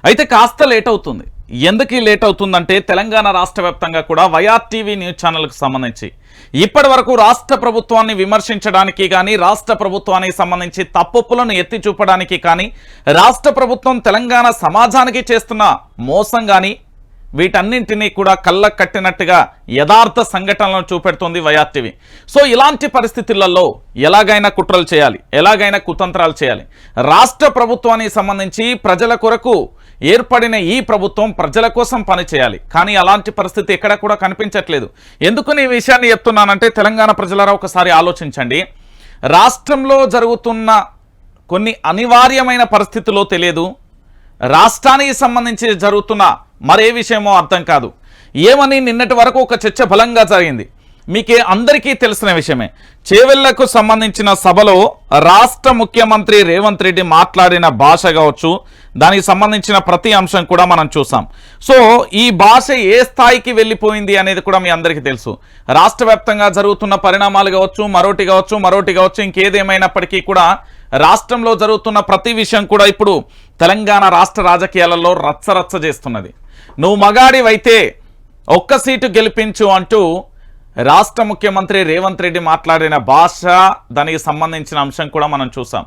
అయితే కాస్త లేట్ అవుతుంది. ఎందుకు లేట్ అవుతుందంటే తెలంగాణ రాష్ట్ర వ్యాప్తంగా కూడా వైఆర్టీవీ న్యూస్ ఛానల్కు సంబంధించి ఇప్పటి వరకు రాష్ట్ర ప్రభుత్వాన్ని విమర్శించడానికి కానీ రాష్ట్ర ప్రభుత్వానికి సంబంధించి తప్పులను ఎత్తి చూపడానికి కానీ రాష్ట్ర ప్రభుత్వం తెలంగాణ సమాజానికి చేస్తున్న మోసం కానీ వీటన్నింటినీ కూడా కళ్ళకు కట్టినట్టుగా యథార్థ సంఘటనలను చూపెడుతుంది వైఆర్టీవీ. సో ఇలాంటి పరిస్థితులలో ఎలాగైనా కుట్రలు చేయాలి, ఎలాగైనా కుతంత్రాలు చేయాలి. రాష్ట్ర ప్రభుత్వానికి సంబంధించి ప్రజల కొరకు ఏర్పడిన ఈ ప్రభుత్వం ప్రజల కోసం పనిచేయాలి. కానీ అలాంటి పరిస్థితి ఎక్కడ కూడా కనిపించట్లేదు. ఎందుకు ఈ విషయాన్ని చెప్తున్నానంటే తెలంగాణ ప్రజలారా ఒకసారి ఆలోచించండి. రాష్ట్రంలో జరుగుతున్న కొన్ని అనివార్యమైన పరిస్థితుల్లో తెలియదు, రాష్ట్రానికి సంబంధించి జరుగుతున్న మరే విషయమో అర్థం కాదు. ఏమని నిన్నటి వరకు ఒక చర్చ బలంగా జరిగింది. మీకే అందరికీ తెలిసిన విషయమే. చేవెళ్లకు సంబంధించిన సభలో రాష్ట్ర ముఖ్యమంత్రి రేవంత్ రెడ్డి మాట్లాడిన భాష కావచ్చు, దానికి సంబంధించిన ప్రతి అంశం కూడా మనం చూసాం. సో ఈ భాష ఏ స్థాయికి వెళ్ళిపోయింది అనేది కూడా మీ అందరికీ తెలుసు. రాష్ట్ర వ్యాప్తంగా జరుగుతున్న పరిణామాలు కావచ్చు, మరోటి కావచ్చు, ఇంకేదేమైనప్పటికీ కూడా రాష్ట్రంలో జరుగుతున్న ప్రతి విషయం కూడా ఇప్పుడు తెలంగాణ రాష్ట్ర రాజకీయాలలో రచ్చరచ్చ చేస్తున్నది. నువ్వు మగాడివైతే ఒక్క సీటు గెలిపించు అంటూ రాష్ట్ర ముఖ్యమంత్రి రేవంత్ రెడ్డి మాట్లాడిన భాష, దానికి సంబంధించిన అంశం కూడా మనం చూసాం.